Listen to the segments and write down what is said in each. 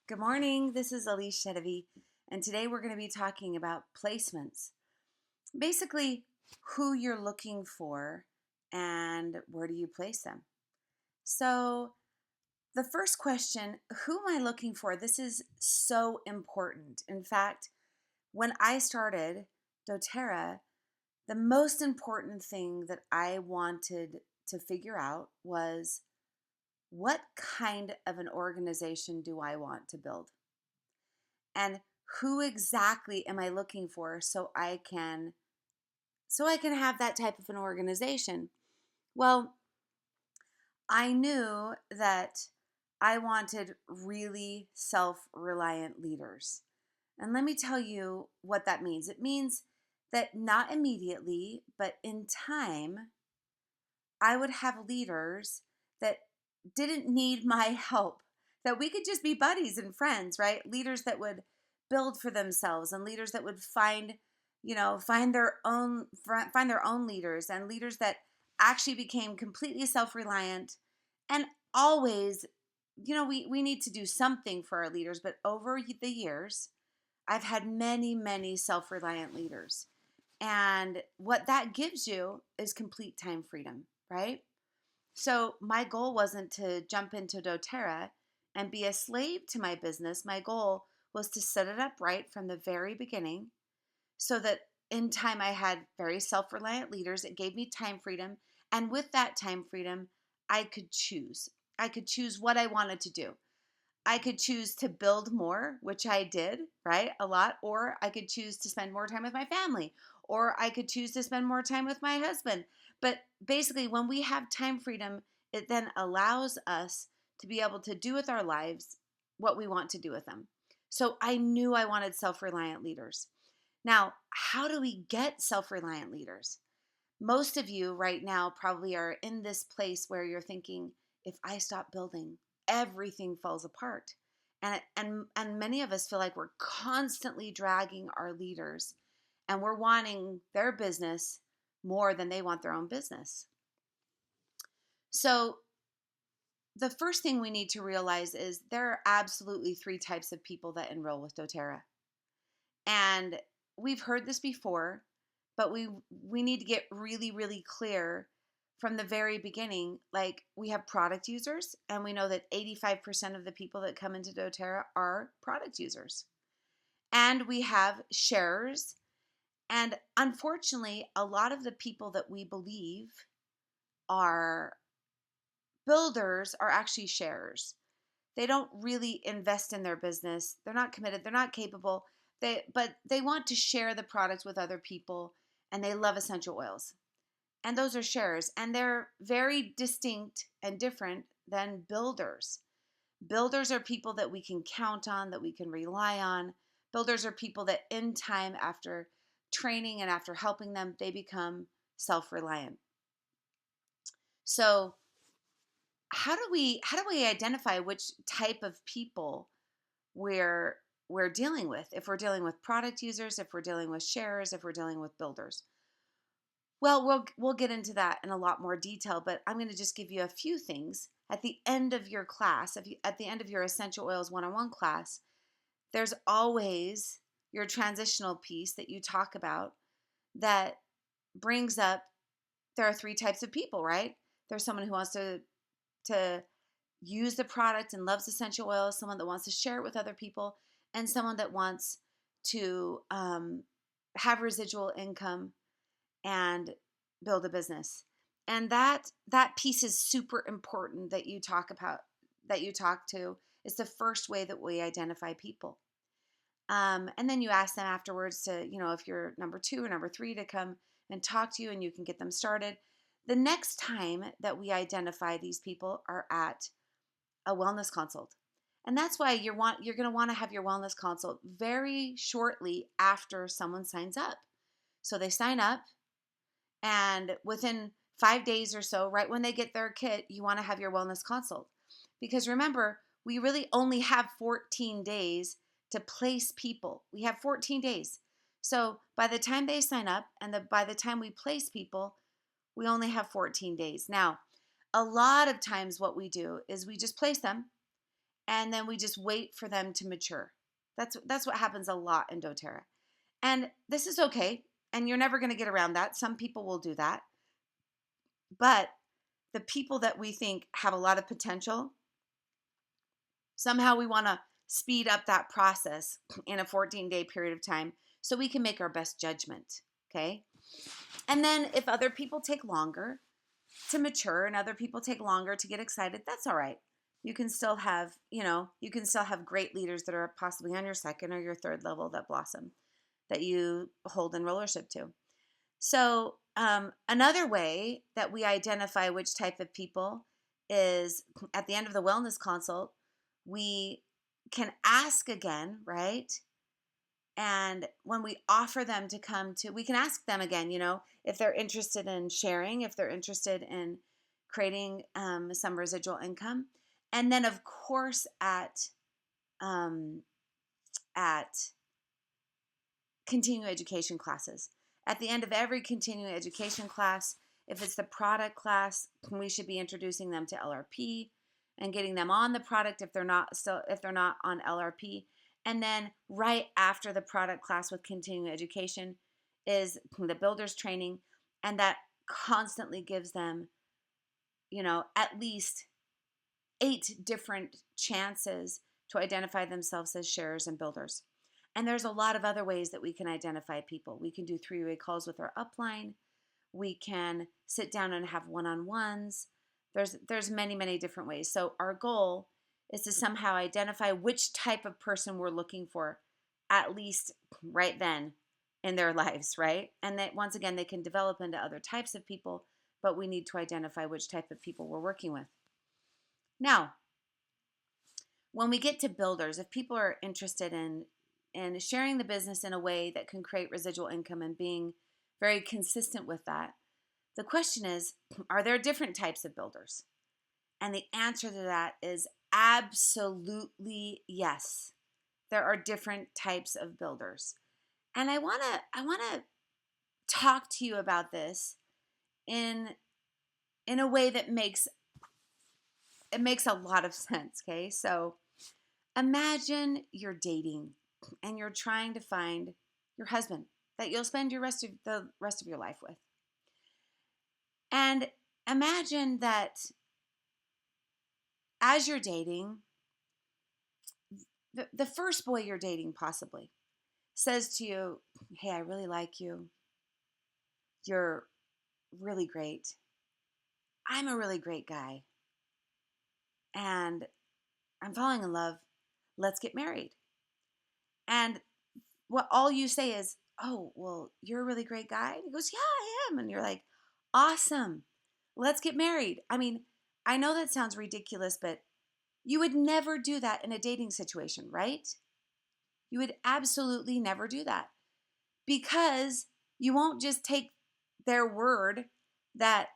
Good morning. This is Allyse Sedivy, and today we're going to be talking about placements. Basically, who you're looking for and where do you place them. So, the first question, who am I looking for? This is so important. In fact, when I started doTERRA, the most important thing that I wanted to figure out was what kind of an organization do I want to build? And who exactly am I looking for so I can have that type of an organization? Well, I knew that I wanted really self-reliant leaders. And let me tell you what that means. It means that not immediately, but in time, I would have leaders that didn't need my help, that we could just be buddies and friends, right? Leaders that would build for themselves and leaders that would find their own leaders and leaders that actually became completely self-reliant and always, we need to do something for our leaders, but over the years, I've had many, many self-reliant leaders. And what that gives you is complete time freedom, right? So my goal wasn't to jump into doTERRA and be a slave to my business. My goal was to set it up right from the very beginning so that in time I had very self-reliant leaders. It gave me time freedom. And with that time freedom, I could choose. I could choose what I wanted to do. I could choose to build more, which I did, right? A lot. Or I could choose to spend more time with my family. Or I could choose to spend more time with my husband. But basically, when we have time freedom, it then allows us to be able to do with our lives what we want to do with them. So I knew I wanted self reliant leaders. Now, how do we get self reliant leaders? Most of you right now probably are in this place where you're thinking, if I stop building, everything falls apart. And many of us feel like we're constantly dragging our leaders and we're wanting their business more than they want their own business. So the first thing we need to realize is there are absolutely three types of people that enroll with doTERRA. And we've heard this before, but we need to get really, really clear from the very beginning. Like, we have product users, and we know that 85% of the people that come into doTERRA are product users. And we have sharers. And unfortunately, a lot of the people that we believe are builders are actually sharers. They don't really invest in their business. They're not committed. They're not capable. But they want to share the product with other people, and they love essential oils. And those are sharers, and they're very distinct and different than builders. Builders are people that we can count on, that we can rely on. Builders are people that in time, after training and after helping them, they become self-reliant. So how do we identify which type of people we're dealing with? If we're dealing with product users, if we're dealing with sharers, if we're dealing with builders. Well, we'll get into that in a lot more detail, but I'm going to just give you a few things at the end of your class. At the end of your Essential Oils 101 class, there's always your transitional piece that you talk about that brings up there are three types of people, right? There's someone who wants to use the product and loves essential oils, someone that wants to share it with other people, and someone that wants to have residual income and build a business. And that piece is super important that you talk about, that you talk to. It's the first way that we identify people. And then you ask them afterwards to, if you're number 2 or number 3, to come and talk to you, and you can get them started. The next time that we identify these people are at a wellness consult. And that's why you're going to want to have your wellness consult very shortly after someone signs up. So they sign up, and within 5 days or so, right when they get their kit, you want to have your wellness consult. Because remember, we really only have 14 days to place people. We have 14 days. So by the time they sign up and by the time we place people, we only have 14 days. Now, a lot of times what we do is we just place them, and then we just wait for them to mature. That's what happens a lot in doTERRA. And this is okay, and you're never going to get around that. Some people will do that. But the people that we think have a lot of potential, somehow we want to speed up that process in a 14-day period of time so we can make our best judgment, okay? And then if other people take longer to mature and other people take longer to get excited, that's all right. You can still have, you can still have great leaders that are possibly on your second or your third level that blossom, that you hold enrollership to. So another way that we identify which type of people is at the end of the wellness consult, we can ask again, right? And when we offer them to come to, we can ask them again, if they're interested in sharing, if they're interested in creating some residual income. And then, of course, at continuing education classes. At the end of every continuing education class, if it's the product class, we should be introducing them to LRP and getting them on the product if they're not on LRP. And then right after the product class with continuing education is the builders training, and that constantly gives them, at least 8 different chances to identify themselves as sharers and builders. And there's a lot of other ways that we can identify people. We can do 3-way calls with our upline. We can sit down and have one-on-ones. There's many, many different ways. So our goal is to somehow identify which type of person we're looking for, at least right then in their lives, right? And that once again, they can develop into other types of people, but we need to identify which type of people we're working with. Now, when we get to builders, if people are interested in sharing the business in a way that can create residual income and being very consistent with that, the question is, are there different types of builders? And the answer to that is absolutely yes. There are different types of builders. And I want to talk to you about this in a way that makes a lot of sense, okay? So imagine you're dating and you're trying to find your husband that you'll spend the rest of your life with. And imagine that as you're dating, the first boy you're dating possibly says to you, "Hey, I really like you. You're really great. I'm a really great guy. And I'm falling in love. Let's get married." And what all you say is, "Oh, well, you're a really great guy?" And he goes, "Yeah, I am." And you're like, "Awesome. Let's get married." I mean, I know that sounds ridiculous, but you would never do that in a dating situation, right? You would absolutely never do that, because you won't just take their word that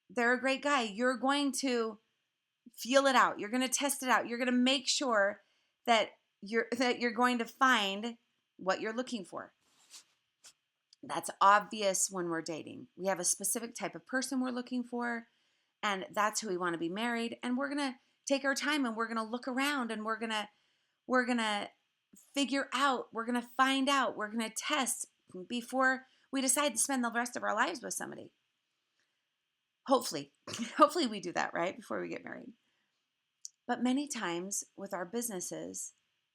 they're a great guy. You're going to feel it out. You're going to test it out. You're going to make sure that you're going to find what you're looking for. That's obvious when we're dating. We have a specific type of person we're looking for, and that's who we want to be married. And we're going to take our time and we're going to look around and we're going to figure out, we're going to find out, we're going to test before we decide to spend the rest of our lives with somebody. Hopefully we do that, right? Before we get married. But many times with our businesses,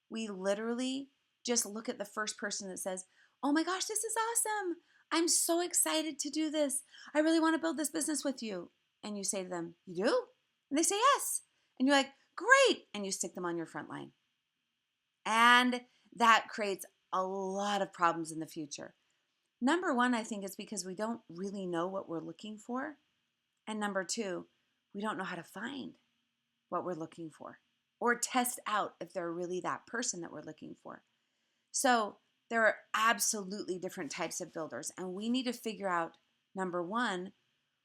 we literally just look at the first person that says, "Oh my gosh, this is awesome. I'm so excited to do this. I really want to build this business with you." And you say to them, "You do?" And they say yes. And you're like, "Great." And you stick them on your front line. And that creates a lot of problems in the future. Number one, I think, is because we don't really know what we're looking for. And number two, we don't know how to find what we're looking for or test out if they're really that person that we're looking for. So there are absolutely different types of builders, and we need to figure out, number one,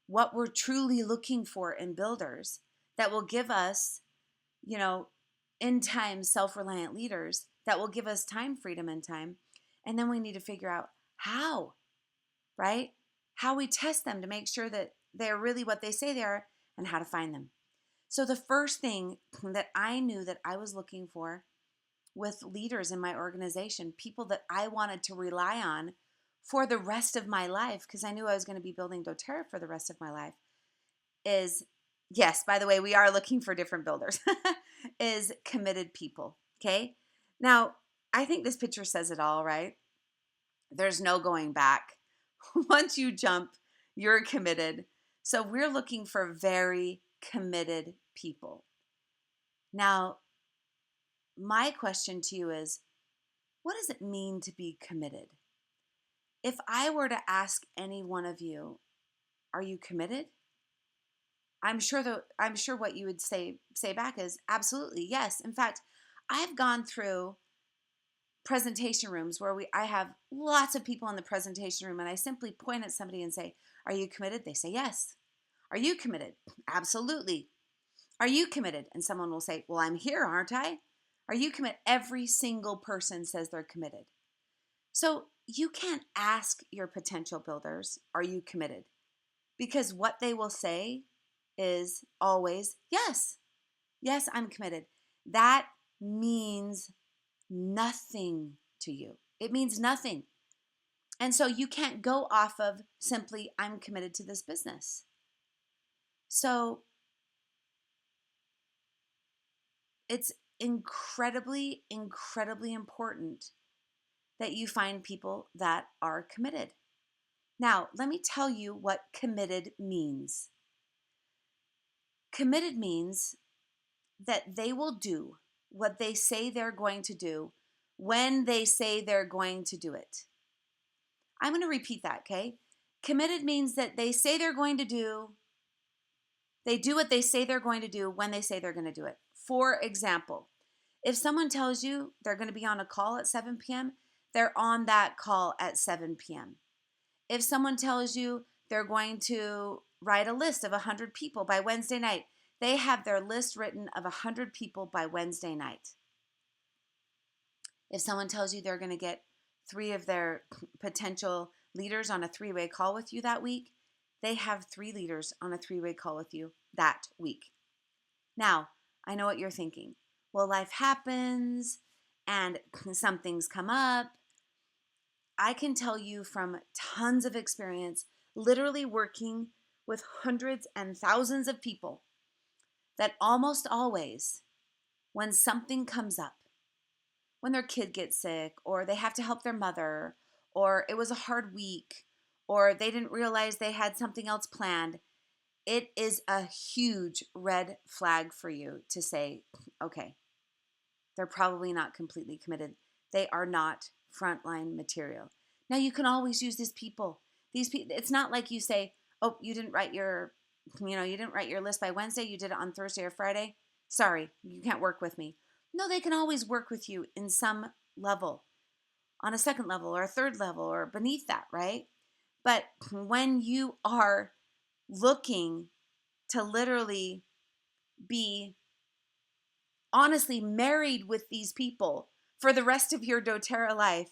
what we're truly looking for in builders that will give us, in time, self-reliant leaders that will give us time freedom and time. And then we need to figure out how, right? How we test them to make sure that they're really what they say they are, and how to find them. So the first thing that I knew that I was looking for with leaders in my organization, people that I wanted to rely on for the rest of my life, because I knew I was going to be building doTERRA for the rest of my life, is, yes, by the way, we are looking for different builders, is committed people. Okay. Now, I think this picture says it all, right? There's no going back. Once you jump, you're committed. So we're looking for very committed people. Now, my question to you is, what does it mean to be committed? If I were to ask any one of you, are you committed? I'm sure what you would say back is absolutely yes. In fact, I've gone through presentation rooms where I have lots of people in the presentation room, and I simply point at somebody and say, "Are you committed?" They say yes. "Are you committed?" Absolutely. "Are you committed?" And someone will say, "Well, I'm here, aren't I?" "Are you committed?" Every single person says they're committed. So you can't ask your potential builders, "Are you committed?" Because what they will say is always, "Yes, yes, I'm committed." That means nothing to you. It means nothing. And so you can't go off of simply, "I'm committed to this business." So it's incredibly, incredibly important that you find people that are committed. Now, let me tell you what committed means. Committed means that they will do what they say they're going to do when they say they're going to do it. I'm going to repeat that, okay? Committed means that they say they do what they say they're going to do when they say they're going to do it. For example, if someone tells you they're going to be on a call at 7 p.m., they're on that call at 7 p.m. If someone tells you they're going to write a list of 100 people by Wednesday night, they have their list written of 100 people by Wednesday night. If someone tells you they're going to get 3 of their potential leaders on a 3-way call with you that week, they have 3 leaders on a 3-way call with you that week. Now, I know what you're thinking. Well, life happens and some things come up. I can tell you from tons of experience, literally working with hundreds and thousands of people, that almost always, when something comes up, when their kid gets sick, or they have to help their mother, or it was a hard week, or they didn't realize they had something else planned, it is a huge red flag for you to say, okay, they're probably not completely committed. They are not frontline material. Now, you can always use these people. It's not like you say, "Oh, you didn't write your list by Wednesday. You did it on Thursday or Friday. Sorry, you can't work with me." No, they can always work with you in some level, on a second level or a third level or beneath that, right? But when you are looking to literally be honestly married with these people for the rest of your doTERRA life,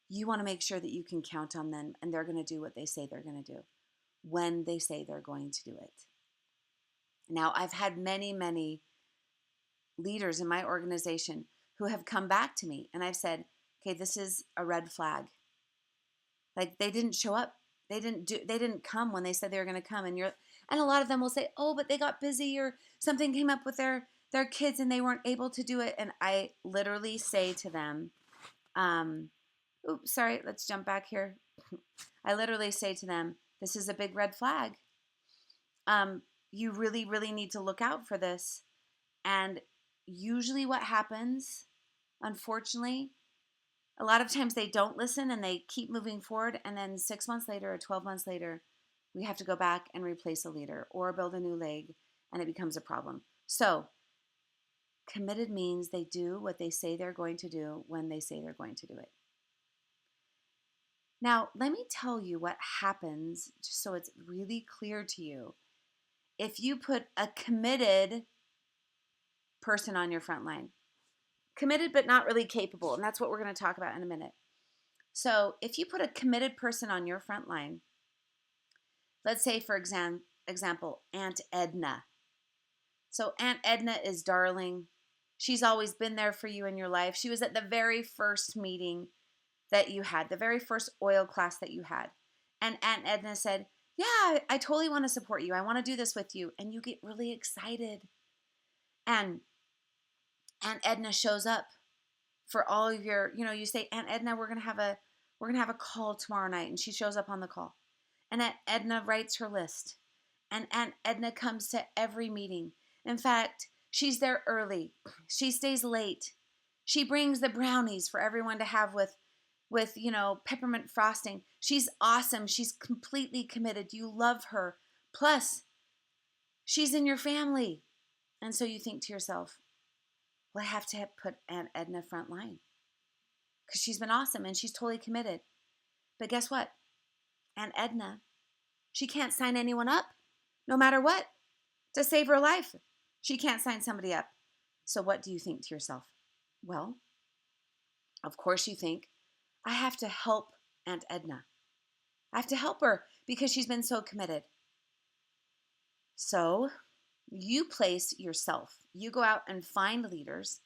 you want to make sure that you can count on them and they're going to do what they say they're going to do when they say they're going to do it. Now, I've had many, many leaders in my organization who have come back to me and I've said, okay, this is a red flag. Like, they didn't show up. They didn't come when they said they were going to come. And a lot of them will say, "Oh, but they got busy or something came up with their kids and they weren't able to do it." And I literally say to them, oops, sorry, let's jump back here. I literally say to them, "This is a big red flag. You really, really need to look out for this." And usually what happens, unfortunately, a lot of times they don't listen and they keep moving forward. And then 6 months later or 12 months later, we have to go back and replace a leader or build a new leg and it becomes a problem. So committed means they do what they say they're going to do when they say they're going to do it. Now, let me tell you what happens, just so it's really clear to you. If you put a committed person on your front line, committed but not really capable, and that's what we're going to talk about in a minute. So if you put a committed person on your front line, let's say, for example, Aunt Edna. So Aunt Edna is darling. She's always been there for you in your life. She was at the very first meeting that you had, the very first oil class that you had. And Aunt Edna said, yeah, I totally want to support you. I want to do this with you. And you get really excited. And Aunt Edna shows up for all of your, you say, Aunt Edna, we're gonna have a call tomorrow night. And she shows up on the call. And Aunt Edna writes her list. And Aunt Edna comes to every meeting. In fact, she's there early. She stays late. She brings the brownies for everyone to have with peppermint frosting. She's awesome. She's completely committed. You love her. Plus, she's in your family. And so you think to yourself, well, I have to put Aunt Edna front line because she's been awesome and she's totally committed. But guess what? Aunt Edna, she can't sign anyone up no matter what to save her life. She can't sign somebody up. So what do you think to yourself? Well, of course you think, I have to help Aunt Edna. I have to help her because she's been so committed. So you place yourself. You go out and find leaders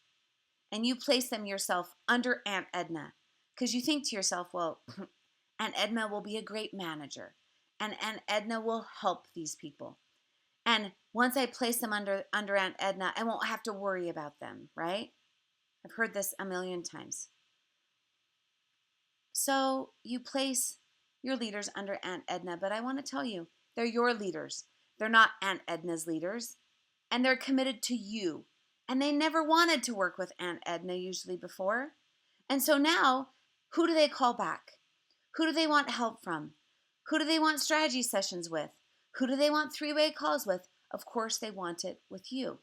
and you place them yourself under Aunt Edna because you think to yourself, well, Aunt Edna will be a great manager and Aunt Edna will help these people. And once I place them under Aunt Edna, I won't have to worry about them, right? I've heard this a million times. So you place your leaders under Aunt Edna, but I want to tell you, they're your leaders. They're not Aunt Edna's leaders, and they're committed to you. And they never wanted to work with Aunt Edna usually before. And so now, who do they call back? Who do they want help from? Who do they want strategy sessions with? Who do they want three-way calls with? Of course, they want it with you.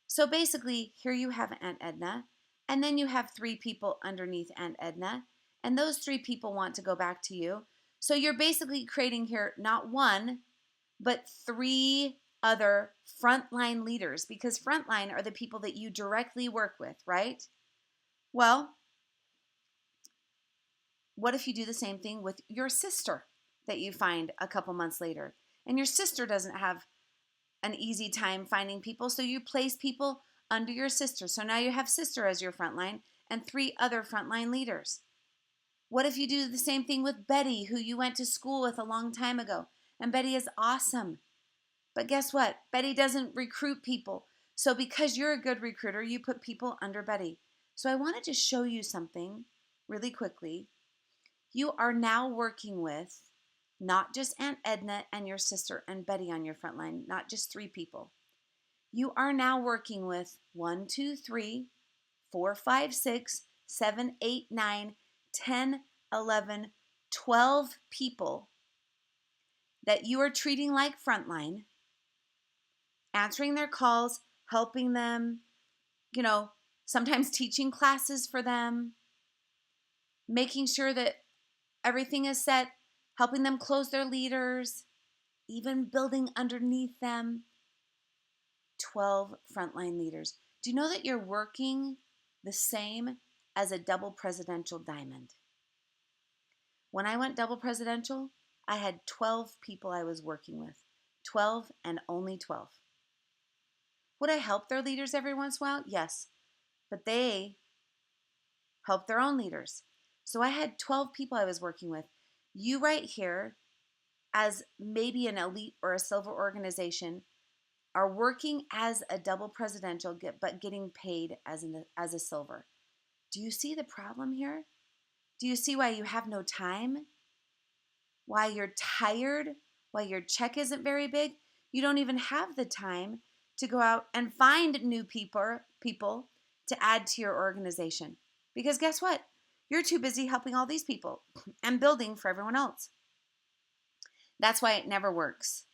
So basically, here you have Aunt Edna, and then you have 3 people underneath Aunt Edna, and those 3 people want to go back to you. So you're basically creating here not 1, but 3 other frontline leaders, because frontline are the people that you directly work with, right? Well, what if you do the same thing with your sister that you find a couple months later? And your sister doesn't have an easy time finding people, so you place people under your sister. So now you have sister as your frontline and 3 other frontline leaders. What if you do the same thing with Betty, who you went to school with a long time ago? And Betty is awesome. But guess what? Betty doesn't recruit people. So because you're a good recruiter, you put people under Betty. So I wanted to show you something really quickly. You are now working with not just Aunt Edna and your sister and Betty on your front line, not just 3 people. You are now working with 1, 2, 3, 4, 5, 6, 7, 8, 9, 10, 11, 12 people that you are treating like frontline, answering their calls, helping them, sometimes teaching classes for them, making sure that everything is set, helping them close their leaders, even building underneath them. 12 frontline leaders. Do you know that you're working the same as a double presidential diamond? When I went double presidential, I had 12 people I was working with. 12 and only 12. Would I help their leaders every once in a while? Yes. But they help their own leaders. So I had 12 people I was working with. You right here, as maybe an elite or a silver organization, are working as a double presidential, but getting paid as a silver. Do you see the problem here? Do you see why you have no time? Why you're tired? Why your check isn't very big? You don't even have the time to go out and find new people to add to your organization. Because guess what? You're too busy helping all these people and building for everyone else. That's why it never works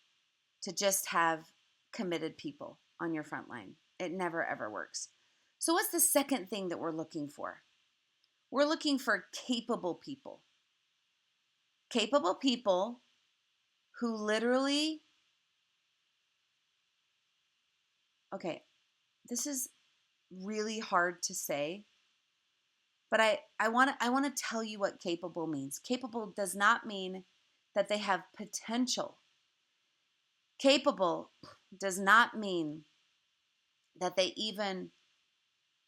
to just have committed people on your front line. It never, ever works. So what's the second thing that we're looking for? We're looking for capable people. Capable people who literally, okay, this is really hard to say, but I want to tell you what capable means. Capable does not mean that they have potential. Capable does not mean that they even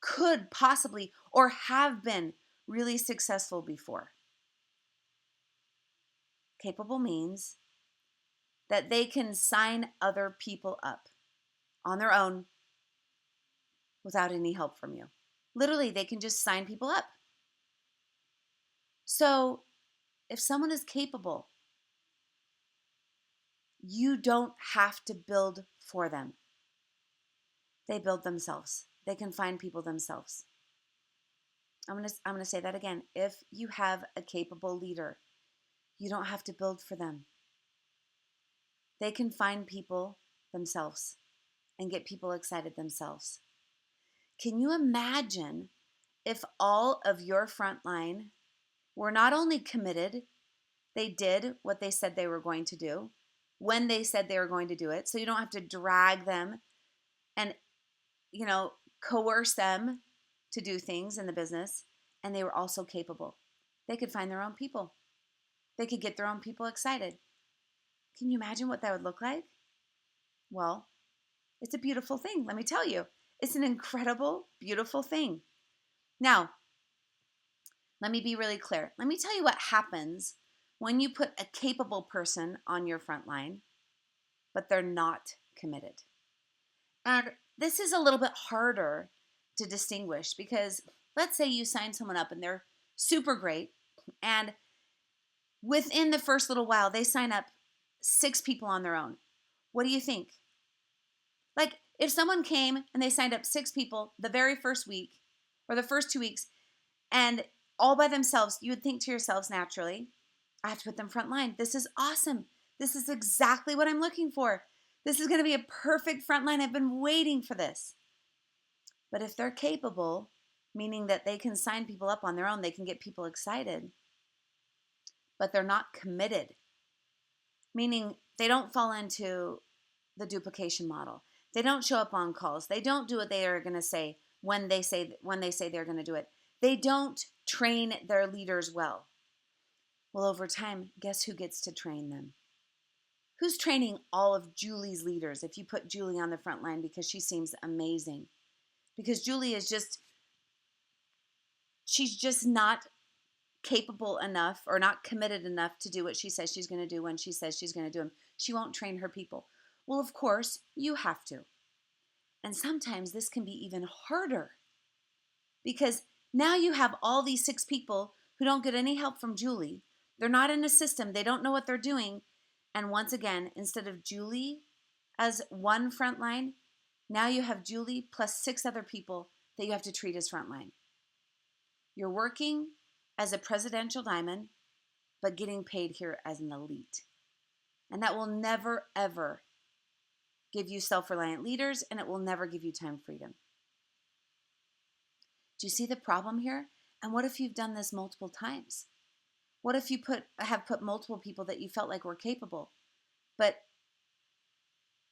could possibly or have been really successful before. Capable means that they can sign other people up on their own without any help from you. Literally, they can just sign people up. So if someone is capable, you don't have to build for them. They build themselves. They can find people themselves. I'm going to say that again. If you have a capable leader, you don't have to build for them. They can find people themselves and get people excited themselves. Can you imagine if all of your frontline were not only committed, they did what they said they were going to do when they said they were going to do it, so you don't have to drag them and, coerce them to do things in the business, and they were also capable. They could find their own people. They could get their own people excited. Can you imagine what that would look like? Well, it's a beautiful thing, let me tell you. It's an incredible, beautiful thing. Now, let me be really clear. Let me tell you what happens when you put a capable person on your front line, but they're not committed. And this is a little bit harder to distinguish because let's say you sign someone up and they're super great, and within the first little while, they sign up 6 people on their own. What do you think? Like, if someone came and they signed up 6 people the very first week or the first 2 weeks and all by themselves, you would think to yourselves naturally, I have to put them front line. This is awesome. This is exactly what I'm looking for. This is going to be a perfect front line. I've been waiting for this. But if they're capable, meaning that they can sign people up on their own, they can get people excited, but they're not committed, meaning they don't fall into the duplication model. They don't show up on calls. They don't do what they are going to say when they say they're going to do it. They don't train their leaders well. Well, over time, guess who gets to train them? Who's training all of Julie's leaders if you put Julie on the front line because she seems amazing? Because Julie is she's just not capable enough or not committed enough to do what she says she's going to do when she says she's going to do them. She won't train her people. Well, of course, you have to. And sometimes this can be even harder because now you have all these 6 people who don't get any help from Julie. They're not in a system. They don't know what they're doing. And once again, instead of Julie as one frontline, now you have Julie plus 6 other people that you have to treat as frontline. You're working as a presidential diamond, but getting paid here as an elite. And that will never, ever give you self-reliant leaders, and it will never give you time freedom. Do you see the problem here? And what if you've done this multiple times? What if you have put multiple people that you felt like were capable, but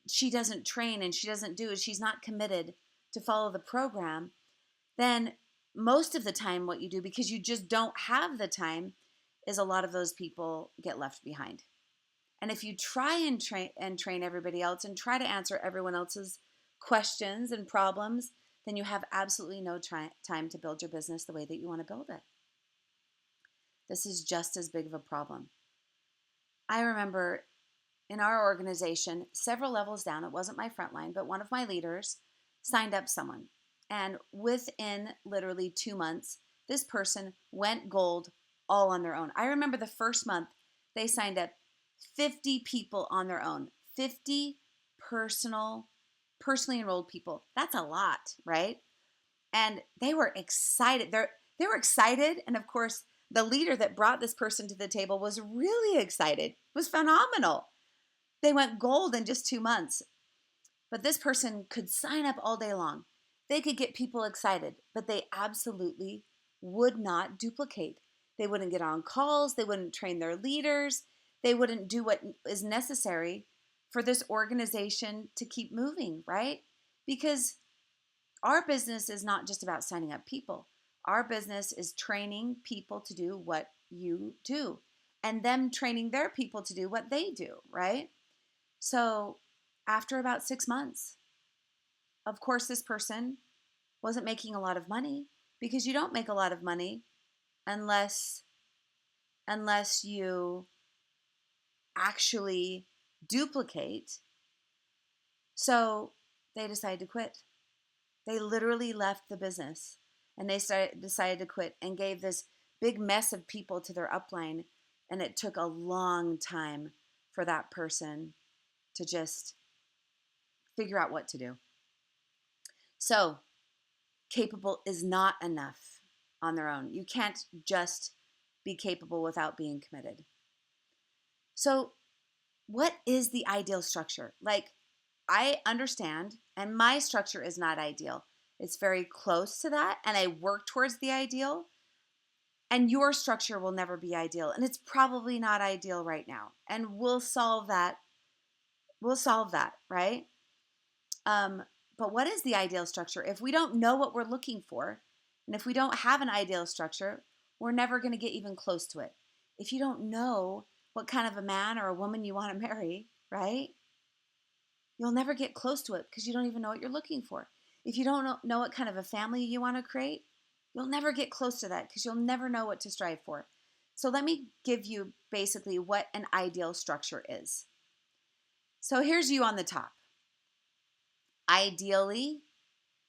she doesn't train and she doesn't do it, she's not committed to follow the program? Then most of the time what you do, because you just don't have the time, is a lot of those people get left behind. And if you try and train everybody else and try to answer everyone else's questions and problems, then you have absolutely no time to build your business the way that you want to build it. This is just as big of a problem. I remember in our organization, several levels down, it wasn't my frontline, but one of my leaders signed up someone. And within literally 2 months, this person went gold all on their own. I remember the first month they signed up 50 people on their own, 50 personally enrolled people. That's a lot, right? And they were excited. They were excited. And of course, the leader that brought this person to the table was really excited. It was phenomenal. They went gold in just 2 months. But this person could sign up all day long. They could get people excited, but they absolutely would not duplicate. They wouldn't get on calls. They wouldn't train their leaders. They wouldn't do what is necessary for this organization to keep moving, right? Because our business is not just about signing up people. Our business is training people to do what you do and them training their people to do what they do, right? So after about 6 months, of course, this person wasn't making a lot of money, because you don't make a lot of money unless you actually duplicate. So they decided to quit. They literally left the business, and they decided to quit and gave this big mess of people to their upline. And it took a long time for that person to just figure out what to do. So capable is not enough on their own. You can't just be capable without being committed. So what is the ideal structure? Like, I understand, and my structure is not ideal. It's very close to that, and I work towards the ideal. And your structure will never be ideal, and it's probably not ideal right now. And we'll solve that. We'll solve that, right? But what is the ideal structure? If we don't know what we're looking for, and if we don't have an ideal structure, we're never going to get even close to it. If you don't know what kind of a man or a woman you want to marry, right? You'll never get close to it because you don't even know what you're looking for. If you don't know what kind of a family you want to create, you'll never get close to that because you'll never know what to strive for. So let me give you basically what an ideal structure is. So here's you on the top. Ideally,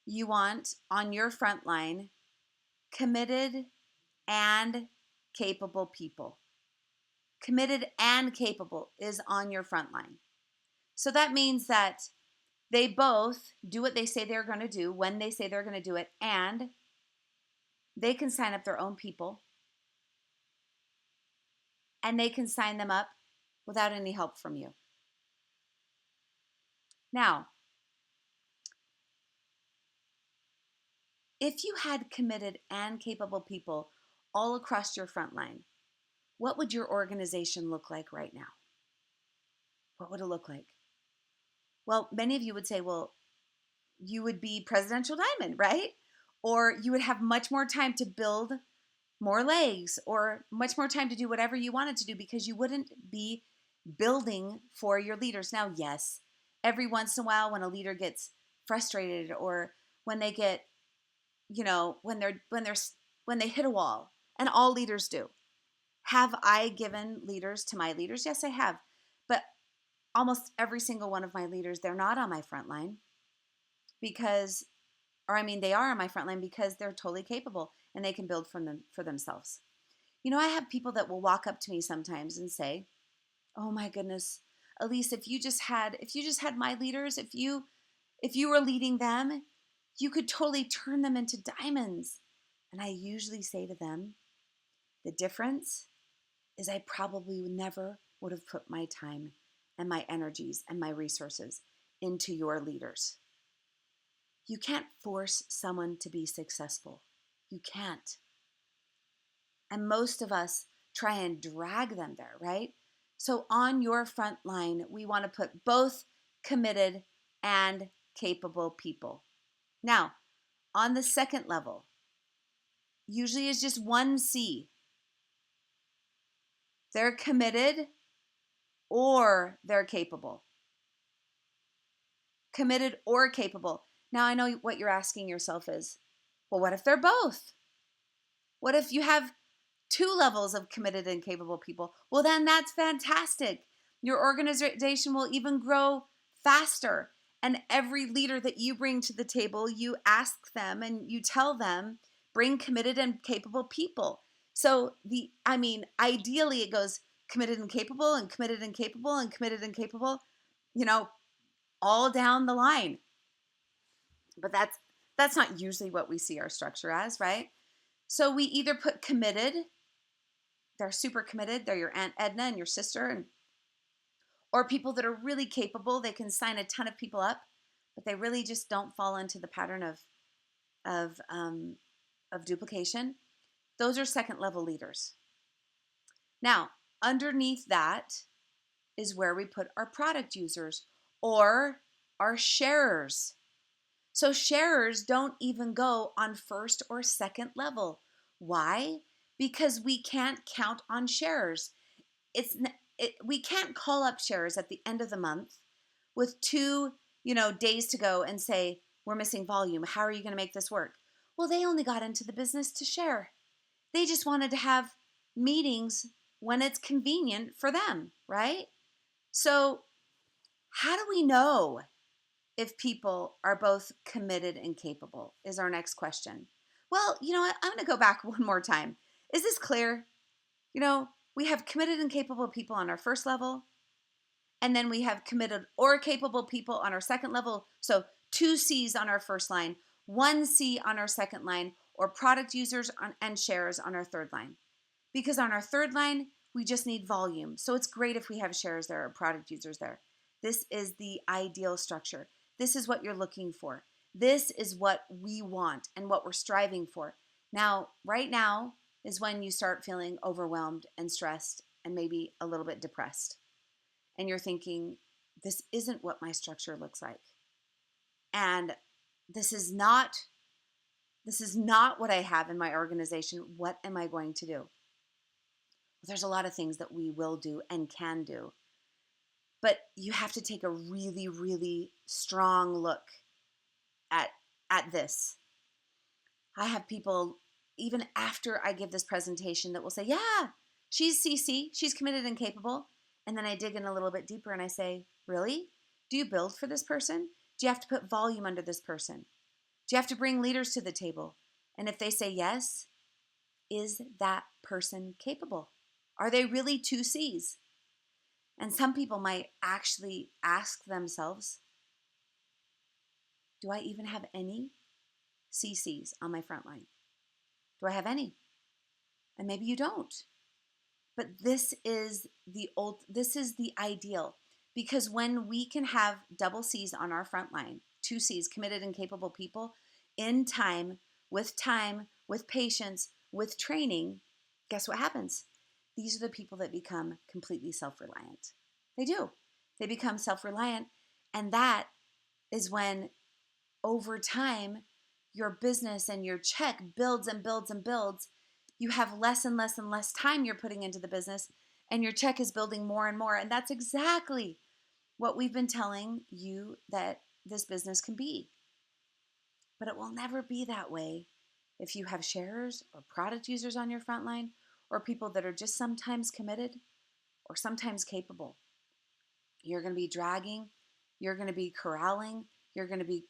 you want on your front line committed and capable people. Committed and capable is on your front line. So that means that they both do what they say they're going to do when they say they're going to do it, and they can sign up their own people, and they can sign them up without any help from you. Now, if you had committed and capable people all across your front line, what would your organization look like right now? What would it look like? Well, many of you would say, well, you would be presidential diamond, right? Or you would have much more time to build more legs, or much more time to do whatever you wanted to do, because you wouldn't be building for your leaders. Now, yes, every once in a while when a leader gets frustrated, or when they get, when they hit a wall, and all leaders do. Have I given leaders to my leaders? Yes, I have. But almost every single one of my leaders, they're not on my front line because, they are on my front line because they're totally capable and they can build for themselves. I have people that will walk up to me sometimes and say, "Oh my goodness, Allyse, if you just had my leaders, if you were leading them, you could totally turn them into diamonds." And I usually say to them, the difference is I probably never would have put my time and my energies and my resources into your leaders. You can't force someone to be successful. You can't. And most of us try and drag them there, right? So on your front line, we want to put both committed and capable people. Now, on the second level, usually is just one C. They're committed or they're capable. Committed or capable. Now, I know what you're asking yourself is, well, what if they're both? What if you have 2 levels of committed and capable people? Well, then that's fantastic. Your organization will even grow faster. And every leader that you bring to the table, you ask them and you tell them, bring committed and capable people. So ideally it goes committed and capable and committed and capable and committed and capable, all down the line. But that's not usually what we see our structure as, right? So we either put committed, they're super committed, they're your Aunt Edna and your sister, or people that are really capable, they can sign a ton of people up, but they really just don't fall into the pattern of duplication. Those are second level leaders. Now, underneath that is where we put our product users or our sharers. So sharers don't even go on first or second level. Why? Because we can't count on sharers. We can't call up sharers at the end of the month with 2, days to go and say, we're missing volume. How are you going to make this work? Well, they only got into the business to share. They just wanted to have meetings when it's convenient for them, right? So how do we know if people are both committed and capable is our next question. Well, you know what? I'm going to go back one more time. Is this clear? We have committed and capable people on our first level, and then we have committed or capable people on our second level. So 2 C's on our first line, 1 C on our second line, or product users and shares on our third line. Because on our third line, we just need volume. So it's great if we have shares there or product users there. This is the ideal structure. This is what you're looking for. This is what we want and what we're striving for. Now, right now is when you start feeling overwhelmed and stressed and maybe a little bit depressed. And you're thinking, this isn't what my structure looks like. And this is not what I have in my organization. What am I going to do? There's a lot of things that we will do and can do. But you have to take a really, really strong look at this. I have people, even after I give this presentation, that will say, yeah, she's CC, she's committed and capable. And then I dig in a little bit deeper and I say, really? Do you build for this person? Do you have to put volume under this person? Do you have to bring leaders to the table? And if they say yes, is that person capable? Are they really 2 C's? And some people might actually ask themselves, do I even have any CCs on my front line? Do I have any? And maybe you don't. But this is the ideal, because when we can have double C's on our front line, 2 C's, committed and capable people, in time, with patience, with training, guess what happens? These are the people that become completely self-reliant. They do. They become self-reliant, and that is when, over time, your business and your check builds and builds and builds. You have less and less and less time you're putting into the business, and your check is building more and more. And that's exactly what we've been telling you that this business can be. But it will never be that way if you have sharers or product users on your front line, or people that are just sometimes committed or sometimes capable. You're going to be dragging, you're going to be corralling, you're going to be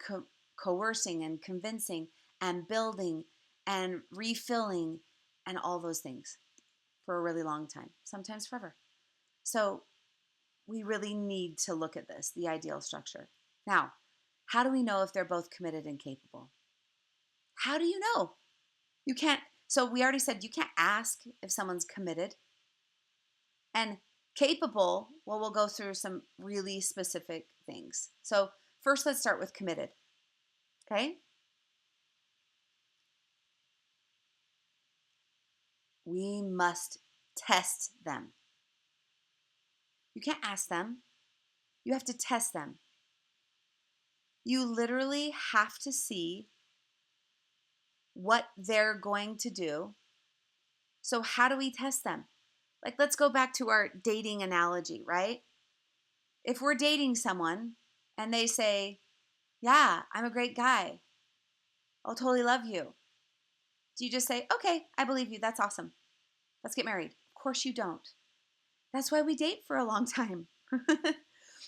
coercing and convincing and building and refilling and all those things for a really long time, sometimes forever. So we really need to look at this, the ideal structure. Now, how do we know if they're both committed and capable? How do you know? You can't. So we already said you can't ask if someone's committed. And capable, well, we'll go through some really specific things. So first, let's start with committed. Okay? We must test them. You can't ask them. You have to test them. You literally have to see what they're going to do. So how do we test them? Like, let's go back to our dating analogy, right? If we're dating someone and they say, yeah, I'm a great guy, I'll totally love you. Do you just say, okay, I believe you, that's awesome, let's get married? Of course you don't. That's why we date for a long time.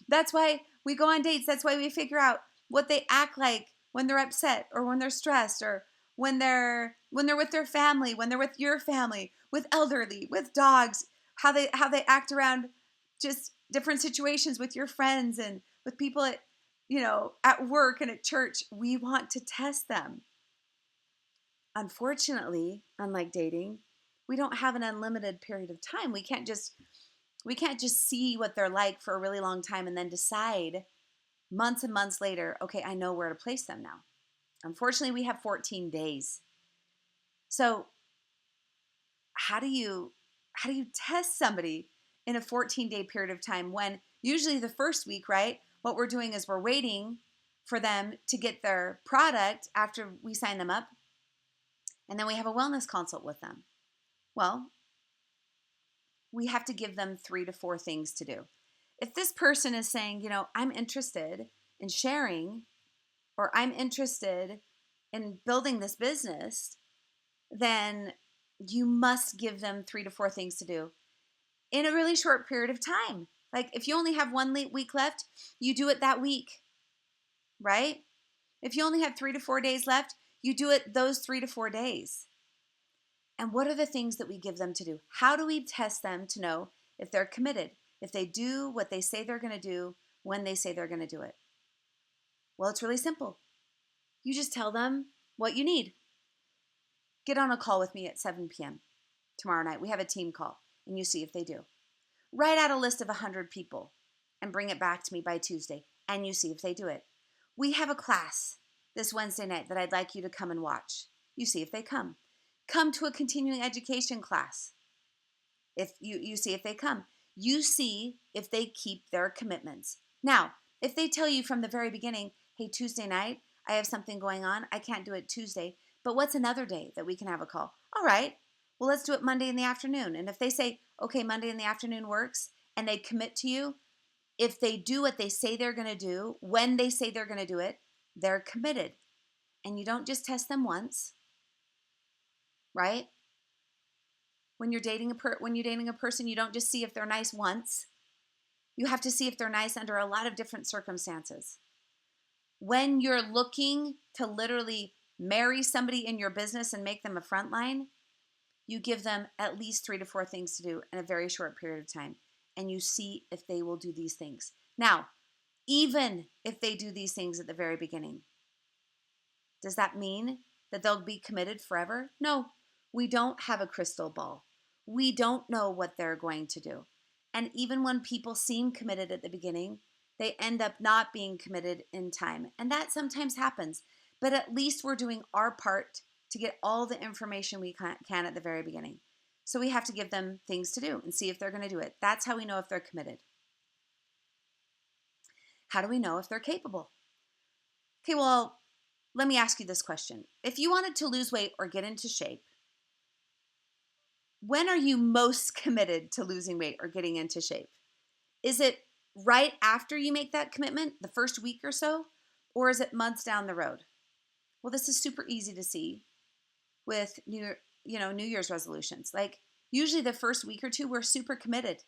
That's why we go on dates. That's why we figure out what they act like when they're upset or when they're stressed, or when they're with their family, when they're with your family, with elderly, with dogs, how they act around just different situations with your friends and with people at work and at church. We want to test them. Unfortunately, unlike dating, we don't have an unlimited period of time. We can't just see what they're like for a really long time and then decide months and months later, okay, I know where to place them now. Unfortunately, we have 14 days. So how do you test somebody in a 14-day period of time, when usually the first week, right, what we're doing is we're waiting for them to get their product after we sign them up, and then we have a wellness consult with them. Well, we have to give them 3 to 4 things to do. If this person is saying, I'm interested in sharing, or I'm interested in building this business, then you must give them 3 to 4 things to do in a really short period of time. Like if you only have 1 week left, you do it that week, right? If you only have 3 to 4 days left, you do it those 3 to 4 days. And what are the things that we give them to do? How do we test them to know if they're committed, if they do what they say they're going to do when they say they're going to do it? Well, it's really simple. You just tell them what you need. Get on a call with me at 7 p.m. tomorrow night. We have a team call, and you see if they do. Write out a list of 100 people and bring it back to me by Tuesday, and you see if they do it. We have a class this Wednesday night that I'd like you to come and watch. You see if they come. Come to a continuing education class. If you see if they come. You see if they keep their commitments. Now, if they tell you from the very beginning, hey, Tuesday night, I have something going on. I can't do it Tuesday, but what's another day that we can have a call? All right, well, let's do it Monday in the afternoon. And if they say, okay, Monday in the afternoon works, and they commit to you, if they do what they say they're going to do, when they say they're going to do it, they're committed. And you don't just test them once, right? When you're dating a person, you don't just see if they're nice once. You have to see if they're nice under a lot of different circumstances. When you're looking to literally marry somebody in your business and make them a frontline, you give them at least 3 to 4 things to do in a very short period of time. And you see if they will do these things. Now, even if they do these things at the very beginning, does that mean that they'll be committed forever? No, we don't have a crystal ball. We don't know what they're going to do. And even when people seem committed at the beginning, they end up not being committed in time. And that sometimes happens. But at least we're doing our part to get all the information we can at the very beginning. So we have to give them things to do and see if they're going to do it. That's how we know if they're committed. How do we know if they're capable? Okay, well, let me ask you this question. If you wanted to lose weight or get into shape, when are you most committed to losing weight or getting into shape? Is it right after you make that commitment, the first week or so, or is it months down the road? Well, this is super easy to see with New Year's resolutions. Like usually the first week or two, we're super committed.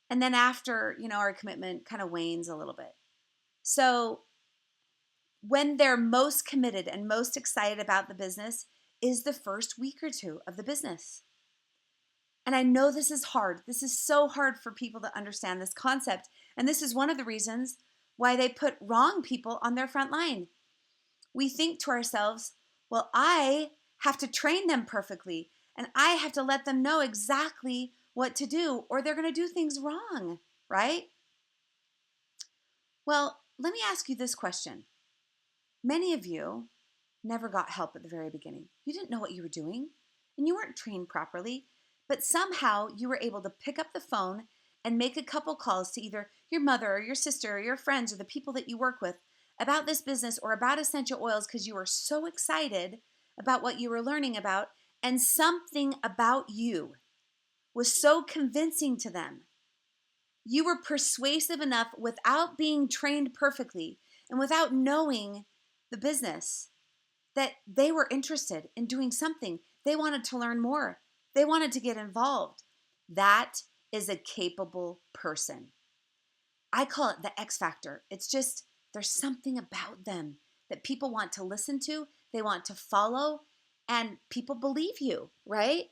And then after, our commitment kind of wanes a little bit. So when they're most committed and most excited about the business is the first week or two of the business. And I know this is hard. This is so hard for people to understand this concept. And this is one of the reasons why they put wrong people on their front line. We think to ourselves, well, I have to train them perfectly and I have to let them know exactly what to do or they're going to do things wrong, right? Well, let me ask you this question. Many of you never got help at the very beginning. You didn't know what you were doing and you weren't trained properly, but somehow you were able to pick up the phone and make a couple calls to either your mother or your sister or your friends or the people that you work with about this business or about essential oils because you were so excited about what you were learning about and something about you was so convincing to them. You were persuasive enough without being trained perfectly and without knowing the business that they were interested in doing something. They wanted to learn more. They wanted to get involved. That is a capable person. I call it the X factor. It's just there's something about them that people want to listen to, they want to follow, and people believe you, right?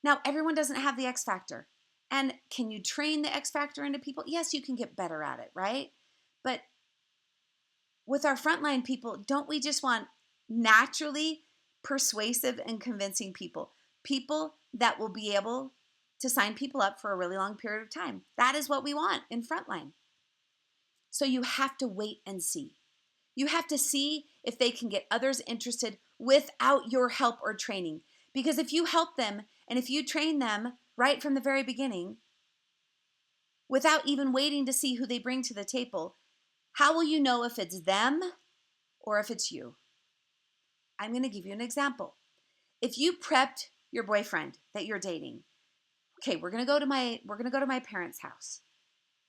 Now, everyone doesn't have the X factor. And can you train the X factor into people? Yes, you can get better at it, right? But with our frontline people, don't we just want naturally persuasive and convincing people? People that will be able to sign people up for a really long period of time. That is what we want in frontline. So you have to wait and see. You have to see if they can get others interested without your help or training. Because if you help them and if you train them right from the very beginning, without even waiting to see who they bring to the table, how will you know if it's them or if it's you? I'm going to give you an example. If you prepped your boyfriend that you're dating, okay, we're going to go to my parents' house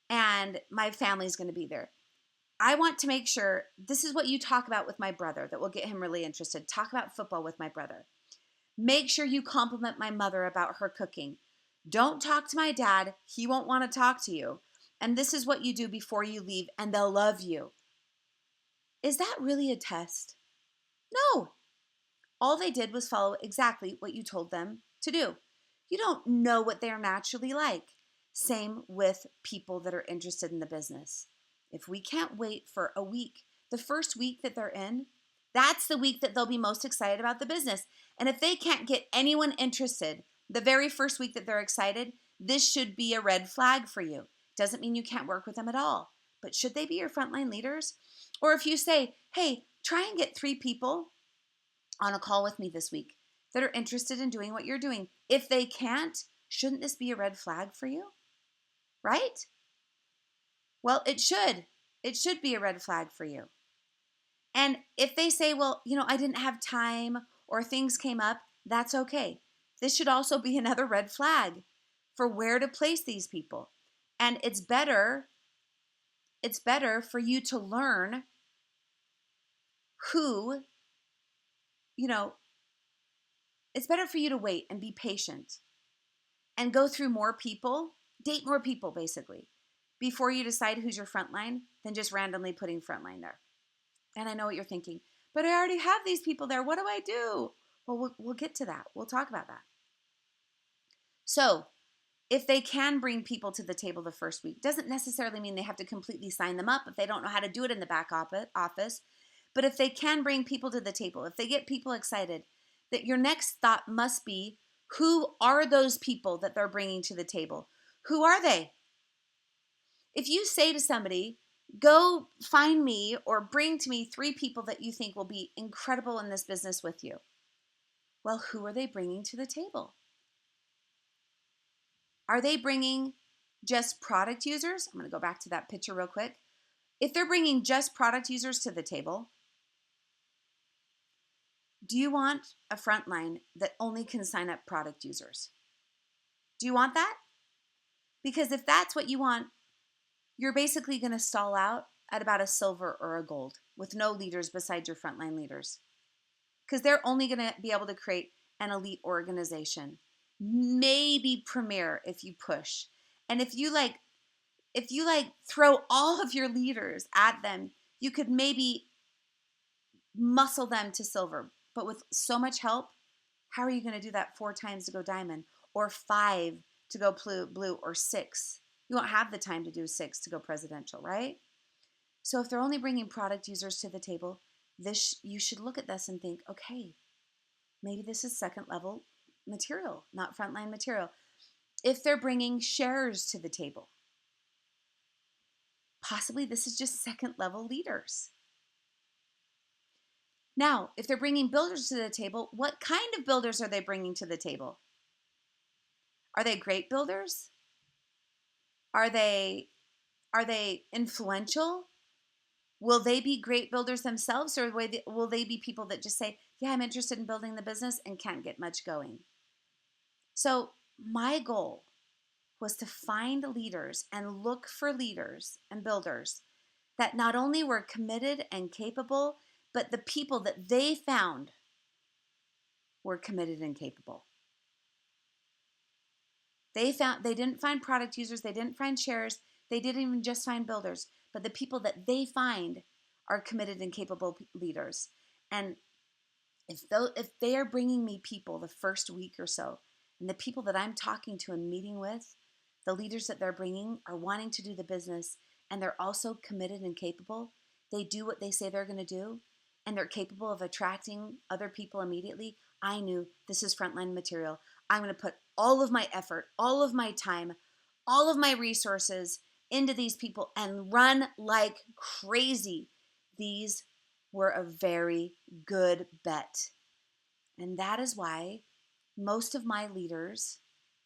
and my family's going to be there. I want to make sure this is what you talk about with my brother that will get him really interested. Talk about football with my brother. Make sure you compliment my mother about her cooking. Don't talk to my dad. He won't want to talk to you. And this is what you do before you leave, and they'll love you. Is that really a test? No. All they did was follow exactly what you told them to do. You don't know what they're naturally like. Same with people that are interested in the business. If we can't wait for a week, the first week that they're in, that's the week that they'll be most excited about the business. And if they can't get anyone interested the very first week that they're excited, this should be a red flag for you. Doesn't mean you can't work with them at all. But should they be your frontline leaders? Or if you say, hey, try and get 3 people on a call with me this week that are interested in doing what you're doing. If they can't, shouldn't this be a red flag for you? Right? Well, it should. It should be a red flag for you. And if they say, well, I didn't have time or things came up, that's okay. This should also be another red flag for where to place these people. And it's better for you to learn who, it's better for you to wait and be patient and go through more people, date more people basically, before you decide who's your frontline than just randomly putting frontline there. And I know what you're thinking, but I already have these people there. What do I do? Well, we'll get to that. We'll talk about that. So if they can bring people to the table the first week, doesn't necessarily mean they have to completely sign them up if they don't know how to do it in the back office. But if they can bring people to the table, if they get people excited, that your next thought must be, who are those people that they're bringing to the table? Who are they? If you say to somebody, go find me or bring to me 3 people that you think will be incredible in this business with you. Well, who are they bringing to the table? Are they bringing just product users? I'm going to go back to that picture real quick. If they're bringing just product users to the table, do you want a frontline that only can sign up product users? Do you want that? Because if that's what you want, you're basically going to stall out at about a silver or a gold with no leaders besides your frontline leaders. Because they're only going to be able to create an elite organization. Maybe premier if you push. And if you throw all of your leaders at them, you could maybe muscle them to silver. But with so much help, how are you going to do that 4 times to go diamond, or 5 to go blue, or 6? You won't have the time to do 6 to go presidential, right? So if they're only bringing product users to the table, you should look at this and think, okay, maybe this is second level material, not frontline material. If they're bringing sharers to the table, possibly this is just second level leaders. Now, if they're bringing builders to the table, what kind of builders are they bringing to the table? Are they great builders? Are they influential? Will they be great builders themselves, or will they be people that just say, yeah, I'm interested in building the business and can't get much going? So my goal was to find leaders and look for leaders and builders that not only were committed and capable, but the people that they found were committed and capable. They didn't find product users, they didn't find sharers, they didn't even just find builders, but the people that they find are committed and capable leaders. And if they are bringing me people the first week or so, and the people that I'm talking to and meeting with, the leaders that they're bringing are wanting to do the business, and they're also committed and capable, they do what they say they're going to do, and they're capable of attracting other people immediately, I knew this is frontline material. I'm going to put all of my effort, all of my time, all of my resources into these people and run like crazy. These were a very good bet. And that is why most of my leaders,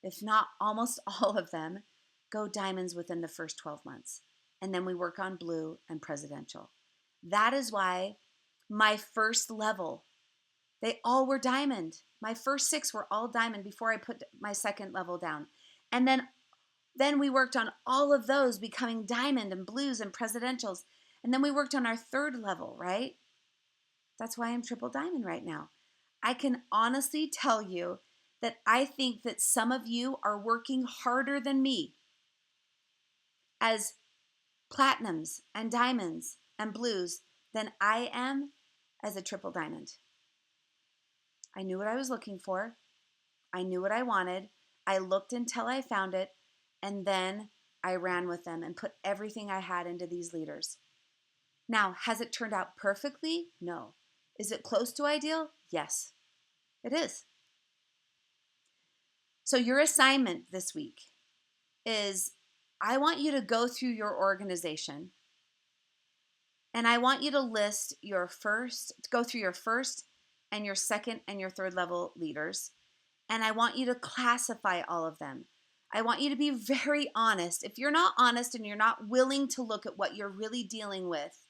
if not almost all of them, go diamonds within the first 12 months. And then we work on blue and presidential. That is why my first level, they all were diamond. My first 6 were all diamond before I put my second level down. And then we worked on all of those becoming diamond and blues and presidentials. And then we worked on our third level, right? That's why I'm triple diamond right now. I can honestly tell you that I think that some of you are working harder than me as platinums and diamonds and blues than I am as a triple diamond. I knew what I was looking for. I knew what I wanted. I looked until I found it, and then I ran with them and put everything I had into these leaders. Now, has it turned out perfectly? No. Is it close to ideal? Yes, it is. So your assignment this week is I want you to go through your organization, and I want you to go through your first and your second and your third level leaders. And I want you to classify all of them. I want you to be very honest. If you're not honest and you're not willing to look at what you're really dealing with,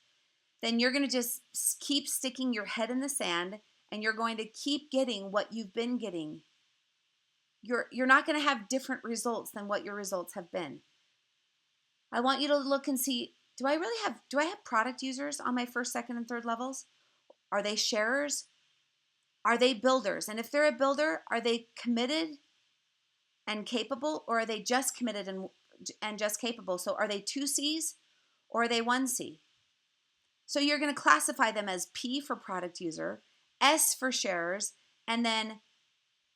then you're going to just keep sticking your head in the sand and you're going to keep getting what you've been getting. You're not going to have different results than what your results have been. I want you to look and see, do I have product users on my first, second, and third levels? Are they sharers? Are they builders? And if they're a builder, are they committed and capable, or are they just committed and just capable? So are they 2Cs or are they 1C? So you're going to classify them as P for product user, S for sharers, and then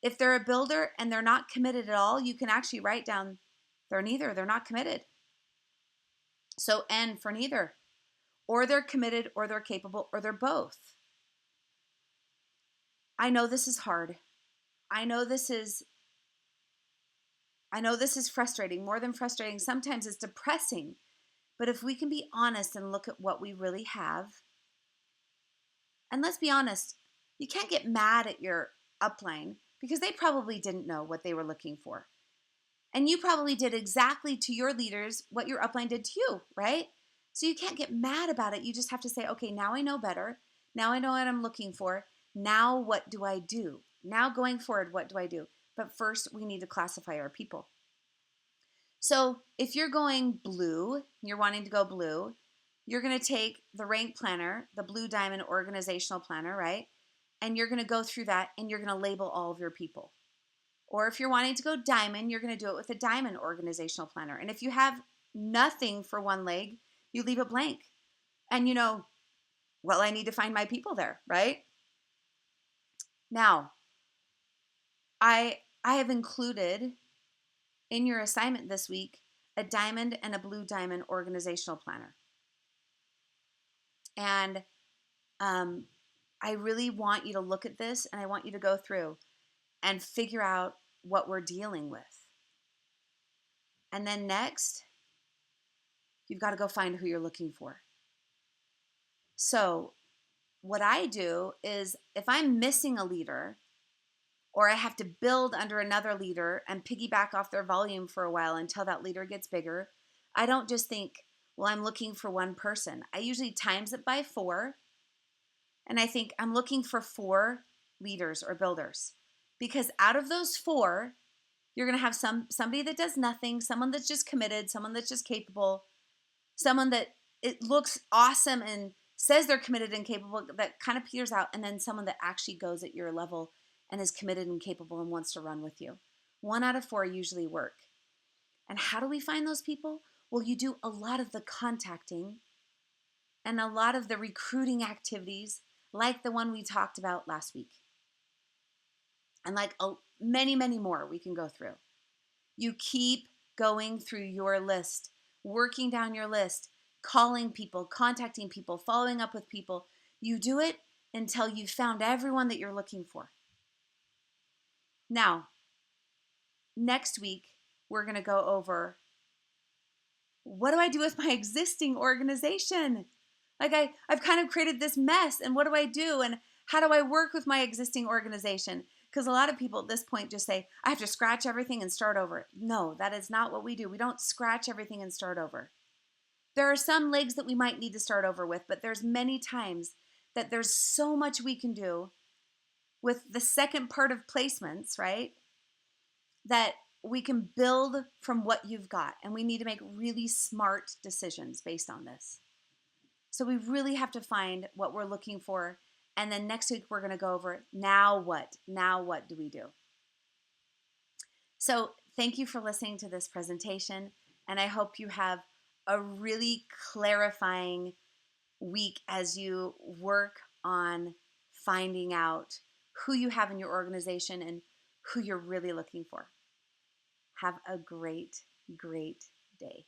if they're a builder and they're not committed at all, you can actually write down they're neither, they're not committed. So N for neither, or they're committed or they're capable or they're both. I know this is hard. I know this is frustrating, more than frustrating. Sometimes it's depressing. But if we can be honest and look at what we really have, and let's be honest, you can't get mad at your upline because they probably didn't know what they were looking for. And you probably did exactly to your leaders what your upline did to you, right? So you can't get mad about it. You just have to say, okay, now I know better. Now I know what I'm looking for. Now what do I do? Now going forward, what do I do? But first, we need to classify our people. So if you're going blue, you're wanting to go blue, you're going to take the rank planner, the blue diamond organizational planner, right? And you're going to go through that and you're going to label all of your people. Or if you're wanting to go diamond, you're going to do it with a diamond organizational planner. And if you have nothing for one leg, you leave it blank. And well, I need to find my people there, right? Now, I have included in your assignment this week a diamond and a blue diamond organizational planner. And I really want you to look at this and I want you to go through and figure out what we're dealing with. And then next, you've got to go find who you're looking for. So what I do is if I'm missing a leader or I have to build under another leader and piggyback off their volume for a while until that leader gets bigger, I don't just think, well, I'm looking for one person. I usually times it by 4. And I think I'm looking for 4 leaders or builders. Because out of those 4, you're going to have somebody that does nothing, someone that's just committed, someone that's just capable, someone that it looks awesome and says they're committed and capable that kind of peters out, and then someone that actually goes at your level and is committed and capable and wants to run with you. 1 out of 4 usually work. And how do we find those people? Well, you do a lot of the contacting and a lot of the recruiting activities like the one we talked about last week. And like many, many more we can go through. You keep going through your list, working down your list, calling people, contacting people, following up with people. You do it until you've found everyone that you're looking for. Now, next week, we're going to go over what do I do with my existing organization? Like I've kind of created this mess, and what do I do? And how do I work with my existing organization? Because a lot of people at this point just say, I have to scratch everything and start over. No, that is not what we do. We don't scratch everything and start over. There are some legs that we might need to start over with, but there's many times that there's so much we can do with the second part of placements, right? That we can build from what you've got, and we need to make really smart decisions based on this. So we really have to find what we're looking for. And then next week, we're going to go over now what? Now what do we do? So thank you for listening to this presentation. And I hope you have a really clarifying week as you work on finding out who you have in your organization and who you're really looking for. Have a great, great day.